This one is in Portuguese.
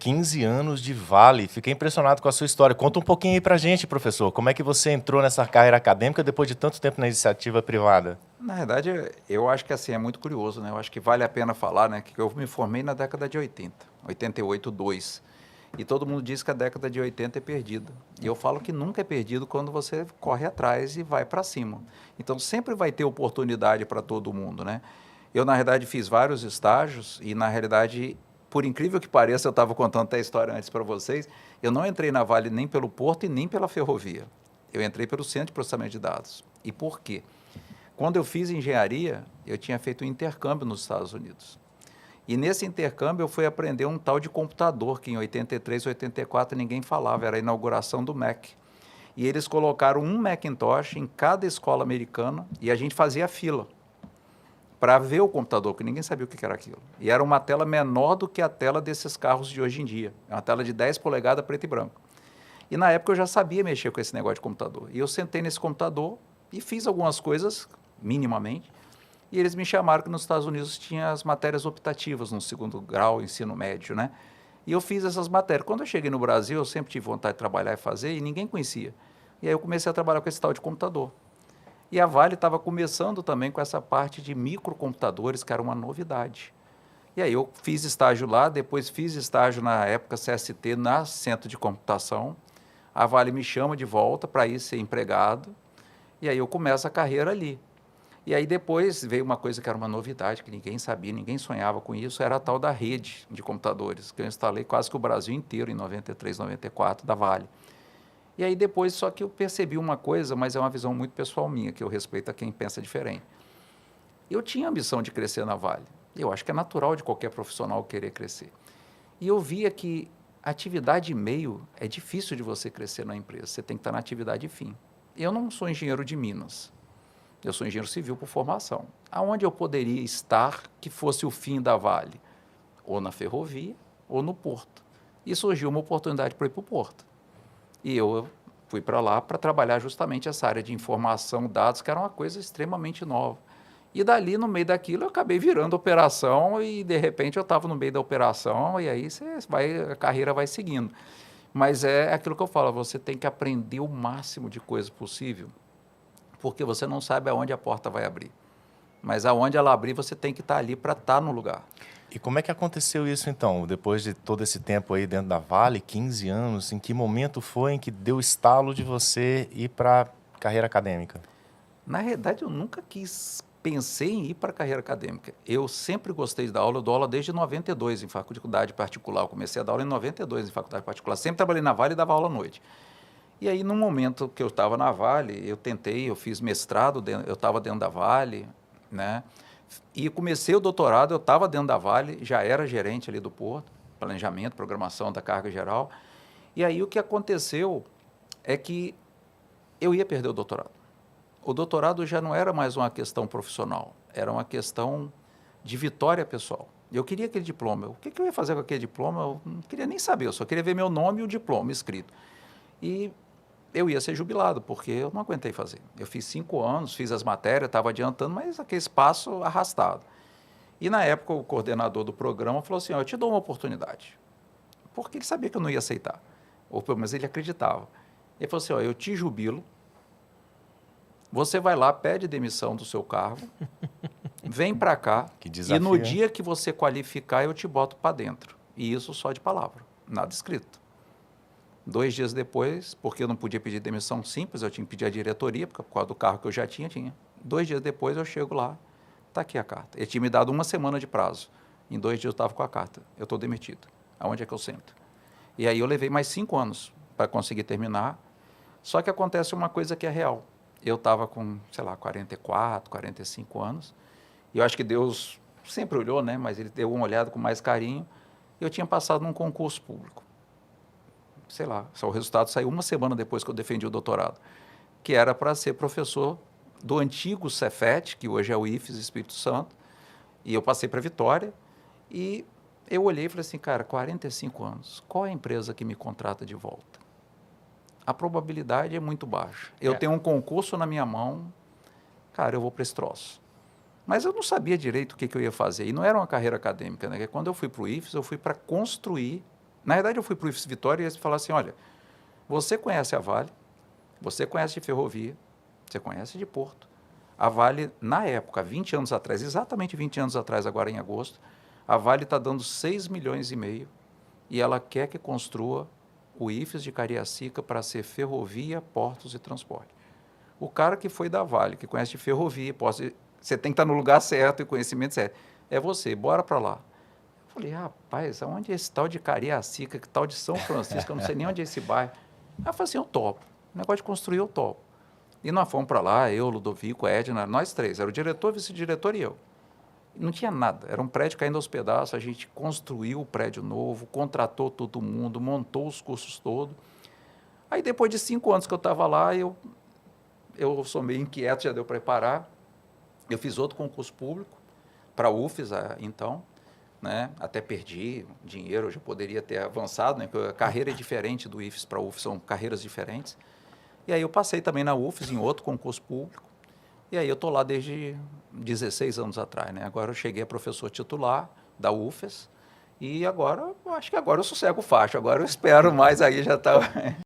15 anos de Vale. Fiquei impressionado com a sua história. Conta um pouquinho aí pra gente, professor. Como é que você entrou nessa carreira acadêmica depois de tanto tempo na iniciativa privada? Na verdade, eu acho que assim, é muito curioso, né? Eu acho que vale a pena falar, né, que eu me formei na década de 80, 88, 2. E todo mundo diz que a década de 80 é perdida. E eu falo que nunca é perdido quando você corre atrás e vai para cima. Então, sempre vai ter oportunidade para todo mundo, né? Eu, na realidade, fiz vários estágios e, na realidade, por incrível que pareça, eu estava contando até a história antes para vocês, eu não entrei na Vale nem pelo porto e nem pela ferrovia. Eu entrei pelo Centro de Processamento de Dados. E por quê? Quando eu fiz engenharia, eu tinha feito um intercâmbio nos Estados Unidos. E nesse intercâmbio eu fui aprender um tal de computador, que em 83, 84 ninguém falava, era a inauguração do Mac. E eles colocaram um Macintosh em cada escola americana e a gente fazia fila para ver o computador, porque ninguém sabia o que era aquilo. E era uma tela menor do que a tela desses carros de hoje em dia. É uma tela de 10 polegadas, preto e branco. E na época eu já sabia mexer com esse negócio de computador. E eu sentei nesse computador e fiz algumas coisas, minimamente, e eles me chamaram que nos Estados Unidos tinha as matérias optativas no segundo grau, ensino médio, né? E eu fiz essas matérias. Quando eu cheguei no Brasil, eu sempre tive vontade de trabalhar e fazer, e ninguém conhecia. E aí eu comecei a trabalhar com esse tal de computador. E a Vale estava começando também com essa parte de microcomputadores, que era uma novidade. E aí eu fiz estágio lá, depois fiz estágio na época CST, na Centro de Computação. A Vale me chama de volta para ir ser empregado, e aí eu começo a carreira ali. E aí depois veio uma coisa que era uma novidade, que ninguém sabia, ninguém sonhava com isso, era a tal da rede de computadores, que eu instalei quase que o Brasil inteiro em 93, 94, da Vale. E aí depois, só que eu percebi uma coisa, mas é uma visão muito pessoal minha, que eu respeito a quem pensa diferente. Eu tinha ambição de crescer na Vale. Eu acho que é natural de qualquer profissional querer crescer. E eu via que a atividade meio é difícil de você crescer na empresa, você tem que estar na atividade fim. Eu não sou engenheiro de Minas. Eu sou engenheiro civil por formação. Aonde eu poderia estar que fosse o fim da Vale? Ou na ferrovia, ou no porto. E surgiu uma oportunidade para ir para o porto. E eu fui para lá para trabalhar justamente essa área de informação, dados, que era uma coisa extremamente nova. E dali, no meio daquilo, eu acabei virando operação e, de repente, eu estava no meio da operação e aí a carreira vai seguindo. Mas é aquilo que eu falo, você tem que aprender o máximo de coisa possível, porque você não sabe aonde a porta vai abrir. Mas aonde ela abrir, você tem que estar ali para estar no lugar. E como é que aconteceu isso então? Depois de todo esse tempo aí dentro da Vale, 15 anos, em que momento foi em que deu o estalo de você ir para a carreira acadêmica? Na realidade, eu nunca pensei em ir para a carreira acadêmica. Eu sempre gostei da aula, eu dou aula desde 92 em faculdade particular. Eu comecei a dar aula em 92 em faculdade particular. Sempre trabalhei na Vale e dava aula à noite. E aí, no momento que eu estava na Vale, eu fiz mestrado, eu estava dentro da Vale, né? E comecei o doutorado, eu estava dentro da Vale, já era gerente ali do Porto, planejamento, programação da carga geral. E aí o que aconteceu é que eu ia perder o doutorado. O doutorado já não era mais uma questão profissional, era uma questão de vitória pessoal. Eu queria aquele diploma. O que eu ia fazer com aquele diploma? Eu não queria nem saber, eu só queria ver meu nome e o diploma escrito. E eu ia ser jubilado, porque eu não aguentei fazer. Eu fiz 5 anos, fiz as matérias, estava adiantando, mas aquele espaço arrastado. E na época o coordenador do programa falou assim, eu te dou uma oportunidade. Porque ele sabia que eu não ia aceitar. Ou pelo menos ele acreditava. Ele falou assim, eu te jubilo, você vai lá, pede demissão do seu cargo, vem para cá, Que e no desafio, hein? dia que você qualificar, eu te boto para dentro. E isso só de palavra, nada escrito. 2 dias depois, porque eu não podia pedir demissão simples, eu tinha que pedir a diretoria, por causa do carro que eu já tinha. 2 dias depois eu chego lá, está aqui a carta. Ele tinha me dado 1 semana de prazo. Em 2 dias eu estava com a carta. Eu estou demitido. Aonde é que eu sento? E aí eu levei mais 5 anos para conseguir terminar. Só que acontece uma coisa que é real. Eu estava com, 44, 45 anos. E eu acho que Deus sempre olhou, né? Mas ele deu uma olhada com mais carinho. Eu tinha passado num concurso público. Só o resultado saiu 1 semana depois que eu defendi o doutorado, que era para ser professor do antigo Cefet, que hoje é o IFES Espírito Santo, e eu passei para Vitória, e eu olhei e falei assim, cara, 45 anos, qual é a empresa que me contrata de volta? A probabilidade é muito baixa. Eu tenho um concurso na minha mão, cara, eu vou para esse troço. Mas eu não sabia direito o que eu ia fazer, e não era uma carreira acadêmica, né? Quando eu fui para o IFES, eu fui para construir Na verdade, eu fui para o IFES Vitória e eles falaram assim, olha, você conhece a Vale, você conhece de ferrovia, você conhece de porto. A Vale, na época, 20 anos atrás, exatamente 20 anos atrás, agora em agosto, a Vale está dando 6,5 milhões e ela quer que construa o IFES de Cariacica para ser ferrovia, portos e transporte. O cara que foi da Vale, que conhece de ferrovia, portos, você tem que estar no lugar certo e conhecimento certo. É você, bora para lá. Eu falei, rapaz, aonde é esse tal de Cariacica, que tal de São Francisco, eu não sei nem onde é esse bairro. Aí eu falei assim, eu topo. O negócio de construir, eu topo. E nós fomos para lá, eu, Ludovico, Edna, nós três. Era o diretor, vice-diretor e eu. Não tinha nada, era um prédio caindo aos pedaços, a gente construiu o prédio novo, contratou todo mundo, montou os cursos todos. Aí depois de 5 anos que eu estava lá, eu sou meio inquieto, já deu para parar. Eu fiz outro concurso público para a UFES, então, né? Até perdi dinheiro, eu já poderia ter avançado, né? Porque a carreira é diferente do IFES para a UFES, são carreiras diferentes. E aí eu passei também na UFES em outro concurso público. E aí eu estou lá desde 16 anos atrás, né? Agora eu cheguei a professor titular da UFES e agora, eu acho que agora eu sossego o facho, agora eu espero mais aí, já está